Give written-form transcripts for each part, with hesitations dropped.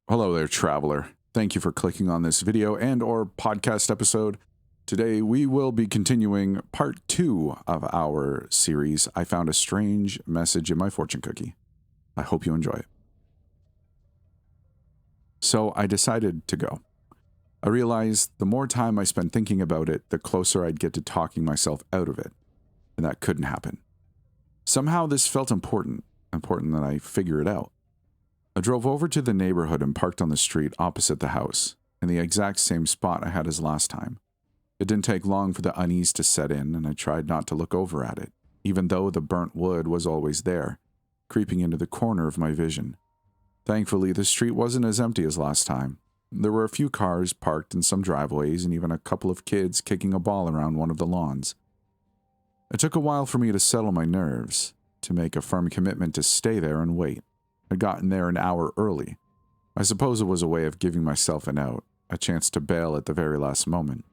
Hello there, traveler. Thank you for clicking on this video and or podcast episode. Today we will be continuing part 2 of our series, I Found a Strange Message in My Fortune Cookie. I hope you enjoy it. So I decided to go. I realized the more time I spent thinking about it, the closer I'd get to talking myself out of it. And that couldn't happen. Somehow this felt important that I figure it out. I drove over to the neighborhood and parked on the street opposite the house, in the exact same spot I had as last time. It didn't take long for the unease to set in, and I tried not to look over at it, even though the burnt wood was always there, creeping into the corner of my vision. Thankfully, the street wasn't as empty as last time. There were a few cars parked in some driveways and even a couple of kids kicking a ball around one of the lawns. It took a while for me to settle my nerves, to make a firm commitment to stay there and wait. I'd gotten there an hour early. I suppose it was a way of giving myself an out, a chance to bail at the very last moment.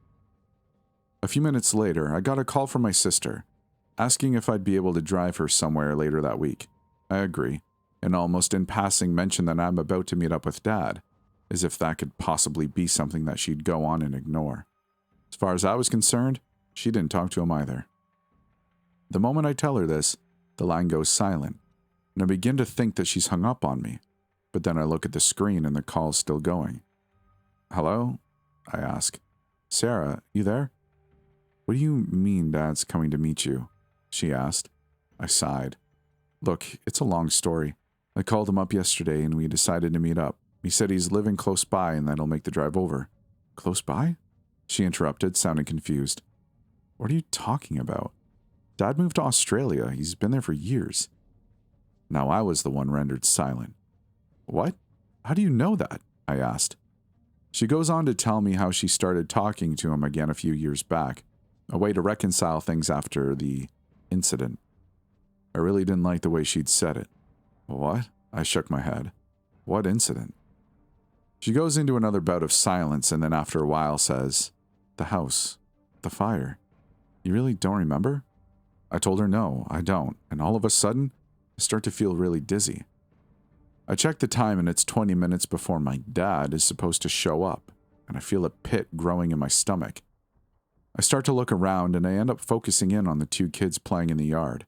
A few minutes later, I got a call from my sister, asking if I'd be able to drive her somewhere later that week. I agree, and almost in passing mentioned that I'm about to meet up with Dad, as if that could possibly be something that she'd go on and ignore. As far as I was concerned, she didn't talk to him either. The moment I tell her this, the line goes silent, and I begin to think that she's hung up on me, but then I look at the screen and the call's still going. "Hello?" I ask. "Sarah, you there?" "What do you mean Dad's coming to meet you?" she asked. I sighed. "Look, it's a long story. I called him up yesterday and we decided to meet up. He said he's living close by and that he'll make the drive over." "Close by?" she interrupted, sounding confused. "What are you talking about? Dad moved to Australia. He's been there for years." Now I was the one rendered silent. "What? How do you know that?" I asked. She goes on to tell me how she started talking to him again a few years back, a way to reconcile things after the incident. I really didn't like the way she'd said it. "What?" I shook my head. "What incident?" She goes into another bout of silence and then after a while says, "The house. The fire. You really don't remember?" I told her no, I don't, and all of a sudden, I start to feel really dizzy. I check the time and it's 20 minutes before my dad is supposed to show up, and I feel a pit growing in my stomach. I start to look around and I end up focusing in on the two kids playing in the yard.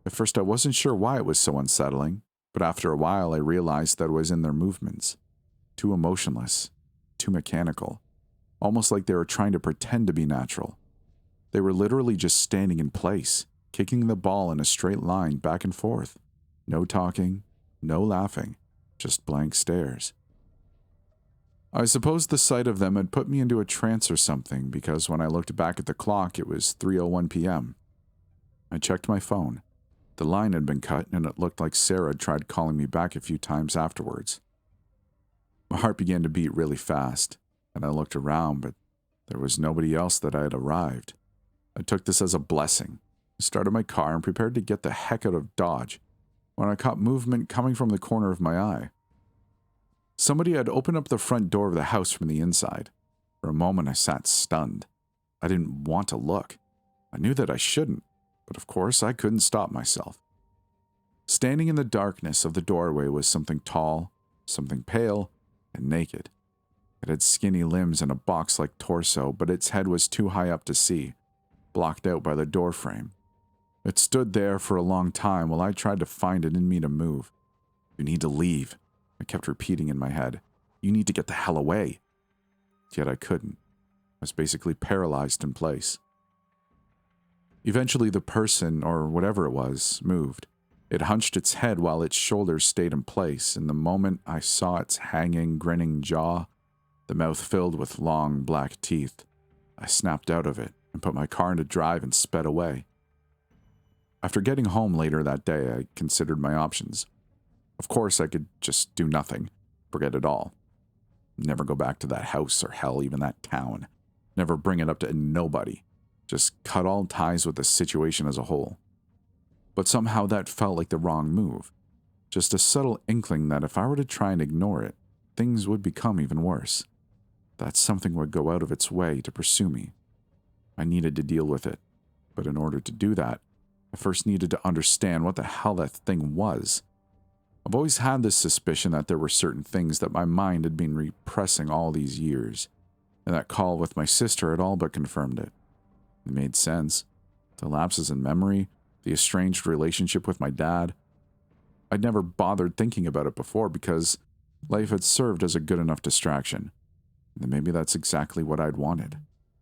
At first I wasn't sure why it was so unsettling, but after a while I realized that it was in their movements. Too emotionless, too mechanical, almost like they were trying to pretend to be natural. They were literally just standing in place, kicking the ball in a straight line back and forth. No talking, no laughing, just blank stares. I suppose the sight of them had put me into a trance or something, because when I looked back at the clock, it was 3:01 p.m. I checked my phone. The line had been cut, and it looked like Sarah had tried calling me back a few times afterwards. My heart began to beat really fast, and I looked around, but there was nobody else that I had arrived. I took this as a blessing. I started my car and prepared to get the heck out of Dodge, when I caught movement coming from the corner of my eye. Somebody had opened up the front door of the house from the inside. For a moment I sat stunned. I didn't want to look. I knew that I shouldn't, but of course I couldn't stop myself. Standing in the darkness of the doorway was something tall, something pale, and naked. It had skinny limbs and a box-like torso, but its head was too high up to see, blocked out by the door frame. It stood there for a long time while I tried to find it in me to move. "You need to leave," I kept repeating in my head. "You need to get the hell away." Yet I couldn't. I was basically paralyzed in place. Eventually the person, or whatever it was, moved. It hunched its head while its shoulders stayed in place, and the moment I saw its hanging, grinning jaw, the mouth filled with long, black teeth, I snapped out of it and put my car into drive and sped away. After getting home later that day, I considered my options. Of course, I could just do nothing, forget it all. Never go back to that house or hell, even that town. Never bring it up to nobody. Just cut all ties with the situation as a whole. But somehow that felt like the wrong move. Just a subtle inkling that if I were to try and ignore it, things would become even worse. That something would go out of its way to pursue me. I needed to deal with it, but in order to do that, I first needed to understand what the hell that thing was. I've always had this suspicion that there were certain things that my mind had been repressing all these years, and that call with my sister had all but confirmed it. It made sense. The lapses in memory, the estranged relationship with my dad. I'd never bothered thinking about it before because life had served as a good enough distraction. And maybe that's exactly what I'd wanted,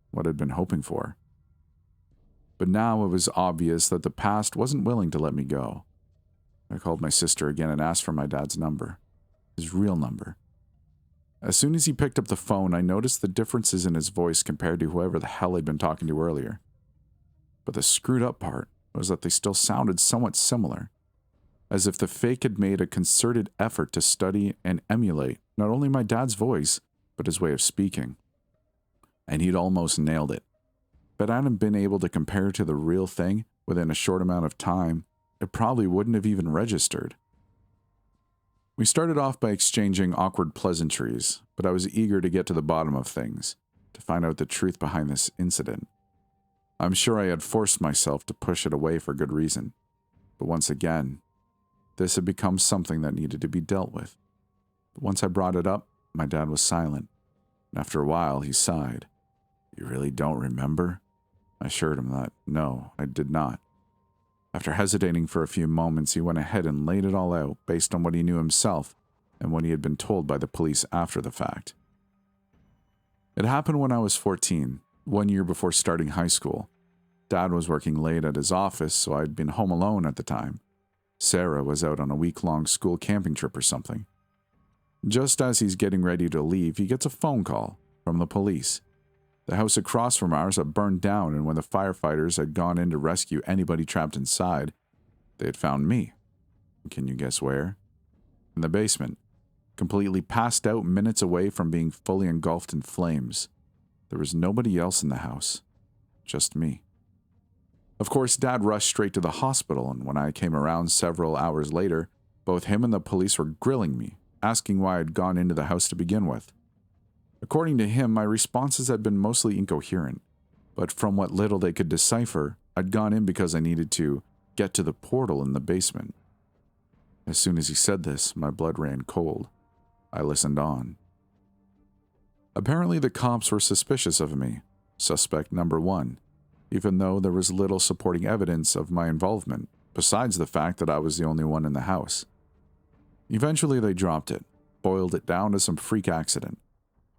what I'd been hoping for. But now it was obvious that the past wasn't willing to let me go. I called my sister again and asked for my dad's number, his real number. As soon as he picked up the phone, I noticed the differences in his voice compared to whoever the hell I'd been talking to earlier. But the screwed up part was that they still sounded somewhat similar, as if the fake had made a concerted effort to study and emulate not only my dad's voice, but his way of speaking. And he'd almost nailed it. But I hadn't been able to compare to the real thing within a short amount of time. It probably wouldn't have even registered. We started off by exchanging awkward pleasantries, but I was eager to get to the bottom of things, to find out the truth behind this incident. I'm sure I had forced myself to push it away for good reason, but once again, this had become something that needed to be dealt with. But once I brought it up, my dad was silent, and after a while he sighed. "You really don't remember?" I assured him that no, I did not. After hesitating for a few moments, he went ahead and laid it all out based on what he knew himself and what he had been told by the police after the fact. It happened when I was 14, 1 year before starting high school. Dad was working late at his office, so I'd been home alone at the time. Sarah was out on a week-long school camping trip or something. Just as he's getting ready to leave, he gets a phone call from the police. The house across from ours had burned down, and when the firefighters had gone in to rescue anybody trapped inside, they had found me. Can you guess where? In the basement, completely passed out minutes away from being fully engulfed in flames. There was nobody else in the house, just me. Of course, Dad rushed straight to the hospital, and when I came around several hours later, both him and the police were grilling me, asking why I'd gone into the house to begin with. According to him, my responses had been mostly incoherent, but from what little they could decipher, I'd gone in because I needed to get to the portal in the basement. As soon as he said this, my blood ran cold. I listened on. Apparently, the cops were suspicious of me, suspect number 1, even though there was little supporting evidence of my involvement, besides the fact that I was the only one in the house. Eventually, they dropped it, boiled it down to some freak accident.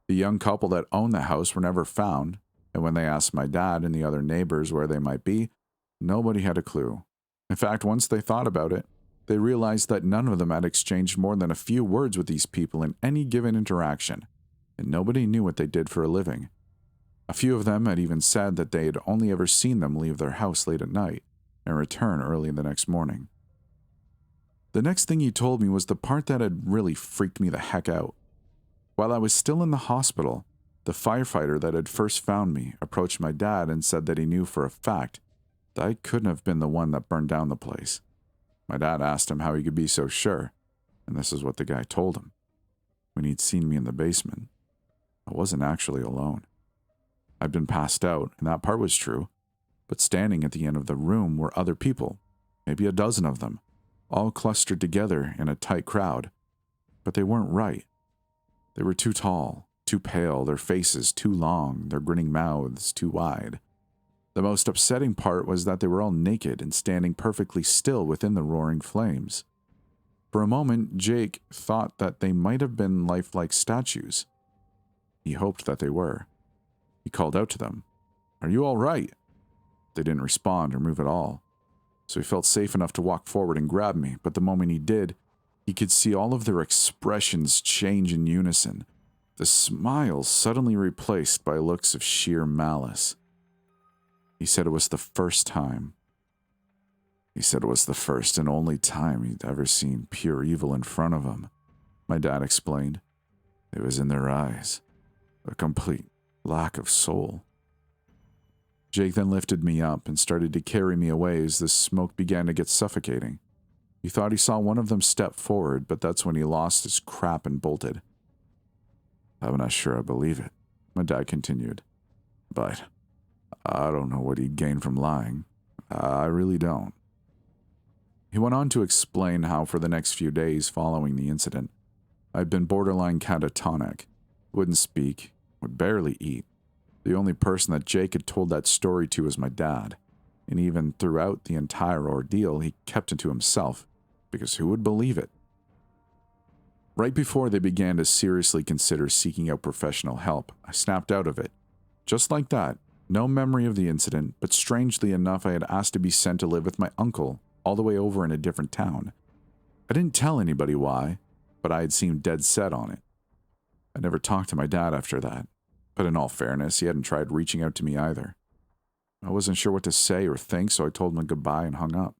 The young couple that owned the house were never found, and when they asked my dad and the other neighbors where they might be, nobody had a clue. In fact, once they thought about it, they realized that none of them had exchanged more than a few words with these people in any given interaction, and nobody knew what they did for a living. A few of them had even said that they had only ever seen them leave their house late at night and return early the next morning. The next thing he told me was the part that had really freaked me the heck out. While I was still in the hospital, the firefighter that had first found me approached my dad and said that he knew for a fact that I couldn't have been the one that burned down the place. My dad asked him how he could be so sure, and this is what the guy told him. When he'd seen me in the basement, I wasn't actually alone. I'd been passed out, and that part was true, but standing at the end of the room were other people, maybe a dozen of them, all clustered together in a tight crowd. But they weren't right. They were too tall, too pale, their faces too long, their grinning mouths too wide. The most upsetting part was that they were all naked and standing perfectly still within the roaring flames. For a moment, Jake thought that they might have been lifelike statues. He hoped that they were. He called out to them, "Are you all right?" They didn't respond or move at all, so he felt safe enough to walk forward and grab me, but the moment he did, he could see all of their expressions change in unison, the smiles suddenly replaced by looks of sheer malice. He said it was the first time. He said it was the first and only time he'd ever seen pure evil in front of him. My dad explained. It was in their eyes, a complete lack of soul. Jake then lifted me up and started to carry me away as the smoke began to get suffocating. He thought he saw one of them step forward, but that's when he lost his crap and bolted. I'm not sure I believe it, my dad continued. But I don't know what he'd gain from lying. I really don't. He went on to explain how for the next few days following the incident, I'd been borderline catatonic, wouldn't speak, would barely eat. The only person that Jake had told that story to was my dad, and even throughout the entire ordeal, he kept it to himself, because who would believe it? Right before they began to seriously consider seeking out professional help, I snapped out of it. Just like that, no memory of the incident, but strangely enough, I had asked to be sent to live with my uncle, all the way over in a different town. I didn't tell anybody why, but I had seemed dead set on it. I never talked to my dad after that, but in all fairness, he hadn't tried reaching out to me either. I wasn't sure what to say or think, so I told him goodbye and hung up.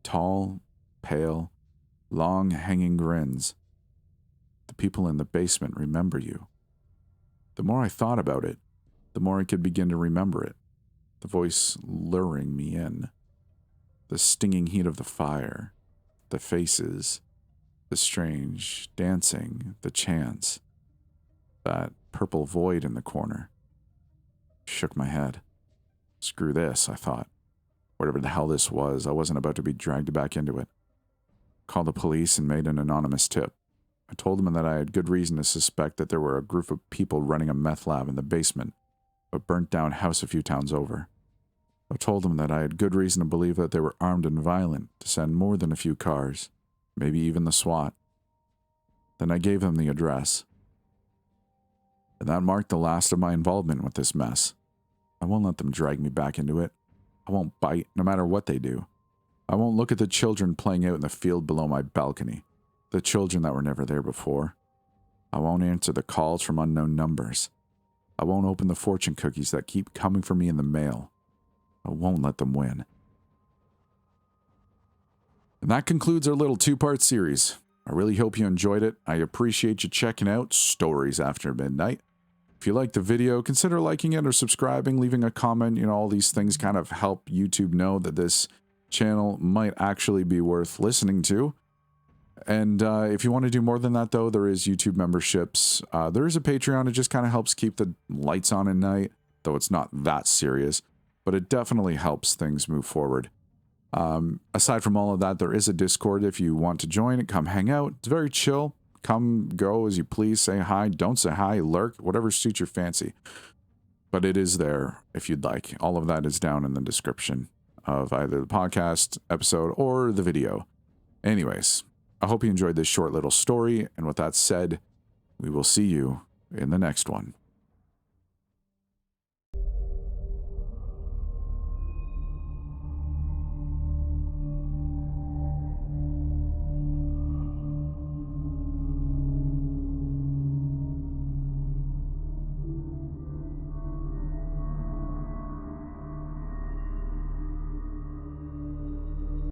Tall, pale, long hanging grins. The people in the basement remember you. The more I thought about it, the more I could begin to remember it. The voice luring me in. The stinging heat of the fire. The faces. The strange dancing. The chants. That purple void in the corner. Shook my head. Screw this, I thought. Whatever the hell this was, I wasn't about to be dragged back into it. Called the police and made an anonymous tip. I told them that I had good reason to suspect that there were a group of people running a meth lab in the basement, a burnt-down house a few towns over. I told them that I had good reason to believe that they were armed and violent, to send more than a few cars, maybe even the SWAT. Then I gave them the address. And that marked the last of my involvement with this mess. I won't let them drag me back into it. I won't bite, no matter what they do. I won't look at the children playing out in the field below my balcony. The children that were never there before. I won't answer the calls from unknown numbers. I won't open the fortune cookies that keep coming for me in the mail. I won't let them win. And that concludes our little two-part series. I really hope you enjoyed it. I appreciate you checking out Stories After Midnight. If you liked the video, consider liking it or subscribing, leaving a comment. All these things kind of help YouTube know that this channel might actually be worth listening to. And if you want to do more than that, though, there is YouTube memberships. There is a Patreon. It just kind of helps keep the lights on at night, though it's not that serious. But it definitely helps things move forward. Aside from all of that, there is a Discord. If you want to join it, come hang out. It's very chill. Come, go as you please. Say hi. Don't say hi. Lurk. Whatever suits your fancy. But it is there if you'd like. All of that is down in the description of either the podcast episode or the video. Anyways, I hope you enjoyed this short little story, and with that said, we will see you in the next one.